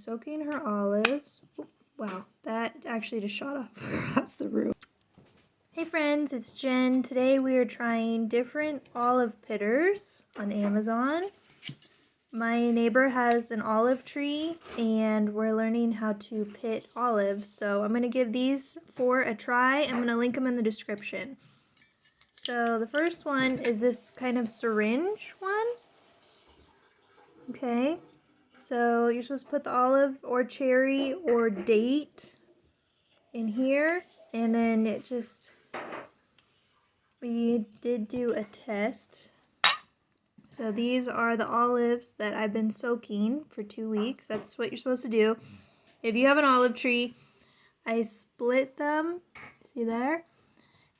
Soaking her olives. Oh, wow, that actually just shot off across the room. Hey friends, it's Jen. Today we are trying different olive pitters on Amazon. My neighbor has an olive tree and we're learning how to pit olives. So I'm going to give these 4 a try. I'm going to link them in the description. So the first one is this kind of syringe one. Okay. So you're supposed to put the olive or cherry or date in here, and then we did do a test. So these are the olives that I've been soaking for 2 weeks. That's what you're supposed to do. If you have an olive tree, I split them, see there?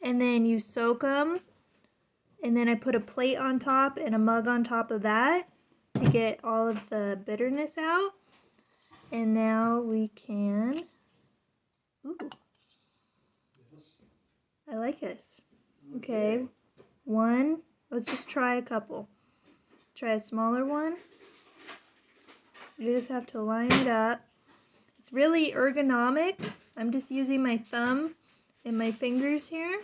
And then you soak them, and then I put a plate on top and a mug on top of that to get all of the bitterness out. And now we can, ooh, I like this. Okay, one, let's just try a couple. Try a smaller one. You just have to line it up. It's really ergonomic. I'm just using my thumb and my fingers here.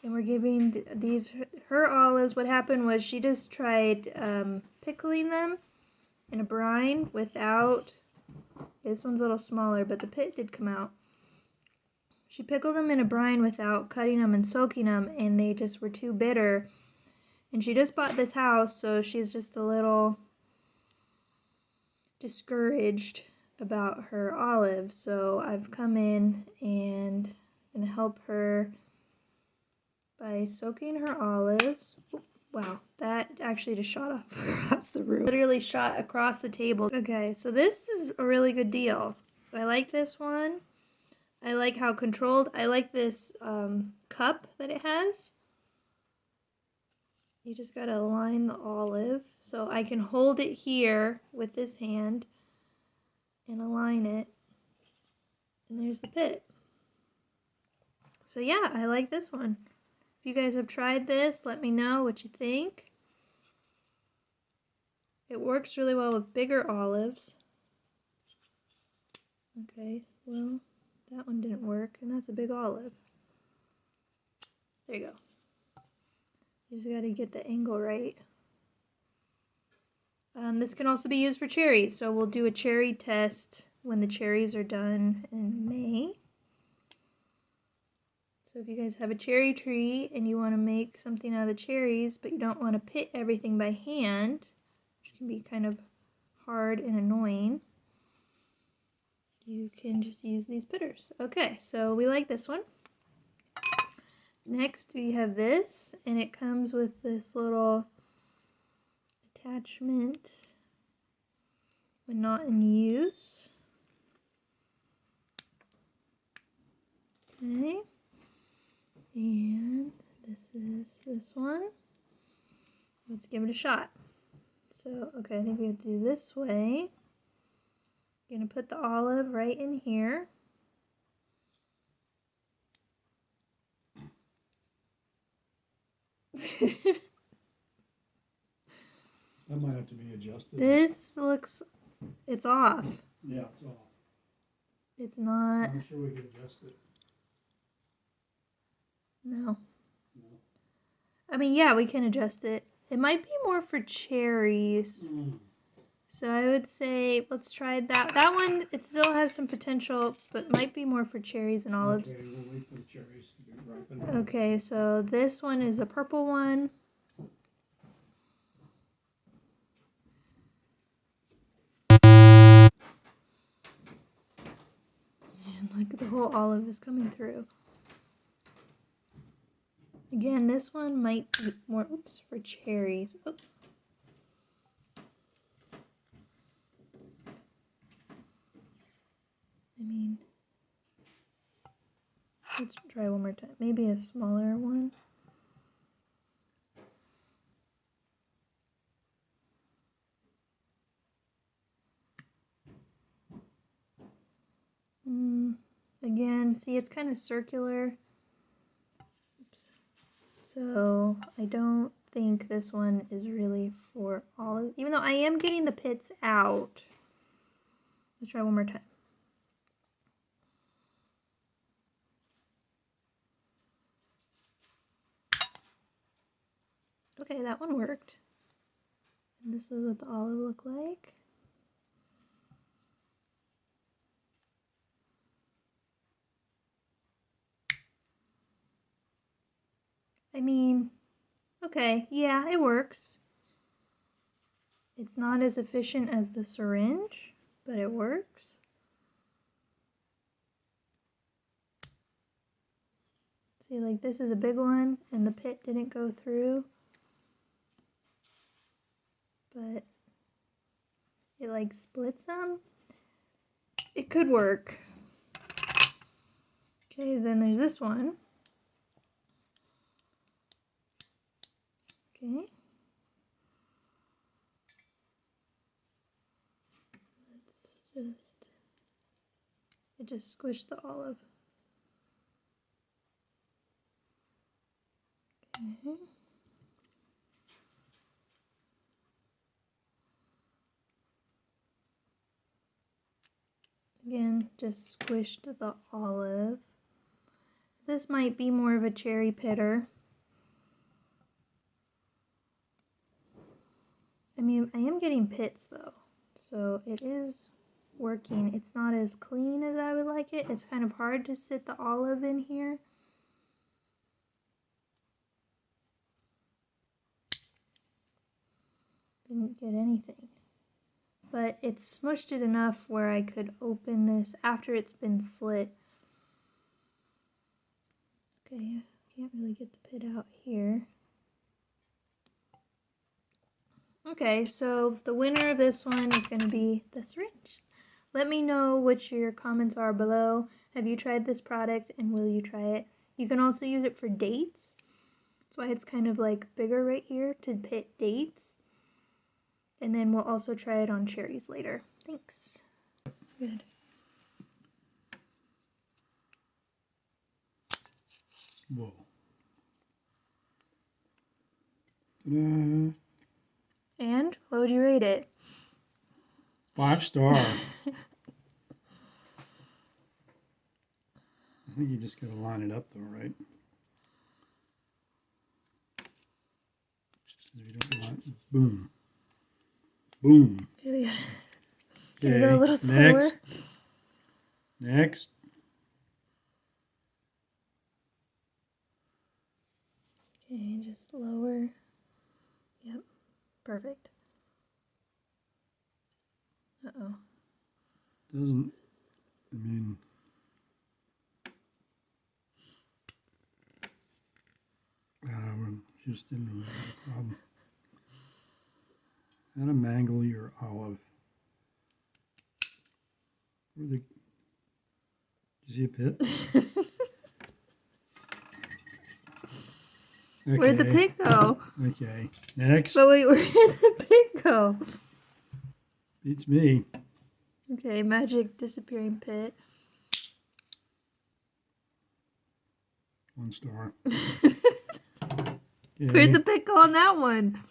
And we're giving her olives. What happened was she just tried pickling them in a brine without, this one's a little smaller, but the pit did come out. She pickled them in a brine without cutting them and soaking them, and they just were too bitter. And she just bought this house, so she's just a little discouraged about her olives. So I've come in and I'm gonna help her by soaking her olives. Wow, that actually just shot off across the room. Literally shot across the table. Okay, so this is a really good deal. I like this one. I like how controlled. I like this cup that it has. You just gotta align the olive. So I can hold it here with this hand and align it. And there's the pit. So yeah, I like this one. If you guys have tried this, let me know what you think. It works really well with bigger olives. Okay, well, that one didn't work, and that's a big olive. There you go. You just gotta get the angle right. This can also be used for cherries, so we'll do a cherry test when the cherries are done in May. So if you guys have a cherry tree and you want to make something out of the cherries, but you don't want to pit everything by hand, which can be kind of hard and annoying, you can just use these pitters. Okay, so we like this one. Next we have this, and it comes with this little attachment when not in use. Okay. And this is this one. Let's give it a shot. So, okay, I think we have to do this way. I'm going to put the olive right in here. That might have to be adjusted. This looks, it's off. Yeah, it's off. It's not. I'm sure we can adjust it. No. I mean, yeah, we can adjust it. It might be more for cherries. So I would say, let's try that. That one, it still has some potential, but might be more for cherries and olives. Okay, we'll wait for the cherries to be ripened. Okay, so this one is a purple one. And look, the whole olive is coming through. Again, this one might be more, oops, for cherries. Oh. I mean, let's try one more time. Maybe a smaller one. Again, see, it's kind of circular. Oops. So I don't think this one is really for olive, even though I am getting the pits out. Let's try one more time. Okay, that one worked. And this is what the olive looked like. I mean, okay, yeah, it works. It's not as efficient as the syringe, but it works. See, like this is a big one and the pit didn't go through, but it like splits them. It could work. Okay, then there's this one. Okay. It just squished the olive. Okay. Again, just squished the olive. This might be more of a cherry pitter. I mean, I am getting pits though, so it is working. It's not as clean as I would like it. It's kind of hard to sit the olive in here. Didn't get anything. But it's smushed it enough where I could open this after it's been slit. Okay, can't really get the pit out here. Okay, so the winner of this one is going to be the syringe. Let me know what your comments are below. Have you tried this product and will you try it? You can also use it for dates. That's why it's kind of like bigger right here to pit dates. And then we'll also try it on cherries later. Thanks. Good. Whoa. Ta-da. And what would you rate it? 5-star. I think you just gotta line it up though, right? If you don't line, boom. Boom. Maybe Okay, can you go a little slower? Next. Okay, just lower. Yep, perfect. Uh-oh. Doesn't, I mean, we're just in a problem. How to mangle your olive. Did you see a pit? Okay. Where'd the pit go? Okay, next. But wait, where did the pit go? Beats me. Okay, magic disappearing pit. 1 star. Where'd the pit go on that one?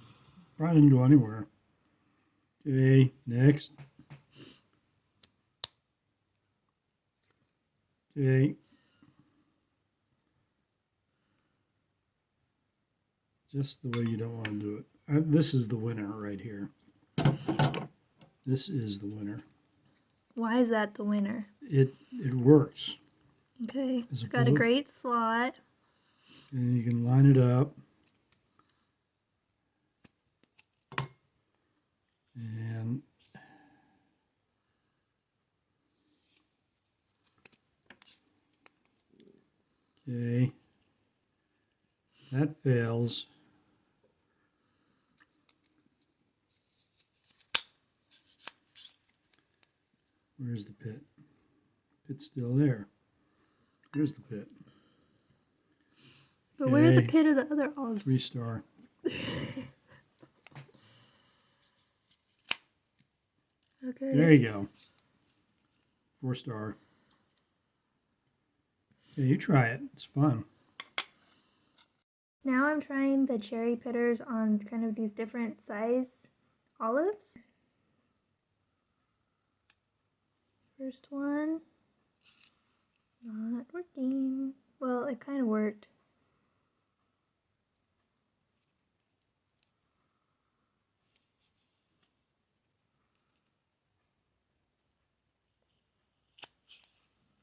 Probably didn't go anywhere. Okay, next. Okay. Just the way you don't want to do it. This is the winner right here. This is the winner. Why is that the winner? It works. Okay, it's got a great slot. And you can line it up. And okay, that fails. Where's the pit? Pit's still there. Here's the pit. But where's the pit of the other olives? 3 star. Okay. There you go. 4 star. Yeah, you try it. It's fun. Now I'm trying the cherry pitters on kind of these different size olives. First one, not working. Well, it kind of worked.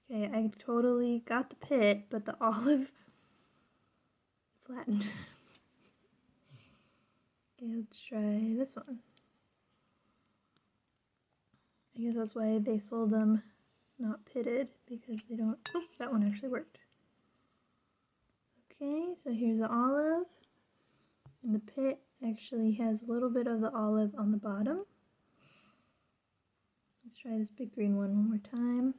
Okay, I totally got the pit, but the olive flattened. Okay, let's try this one. I guess that's why they sold them not pitted, because they don't... Oh, that one actually worked. Okay, so here's the olive. And the pit actually has a little bit of the olive on the bottom. Let's try this big green one more time.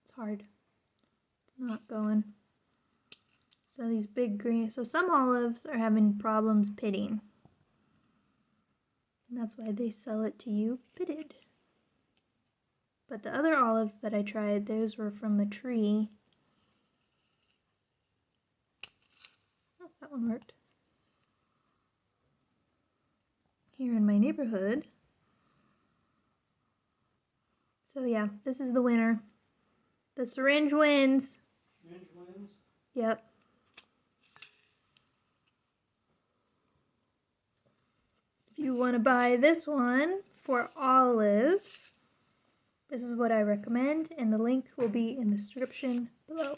It's hard. It's not going. So these big green, so some olives are having problems pitting. And that's why they sell it to you pitted. But the other olives that I tried, those were from a tree. Oh, that one worked. Here in my neighborhood. So yeah, this is the winner. The syringe wins. Syringe wins? Yep. If you want to buy this one for olives, this is what I recommend, and the link will be in the description below.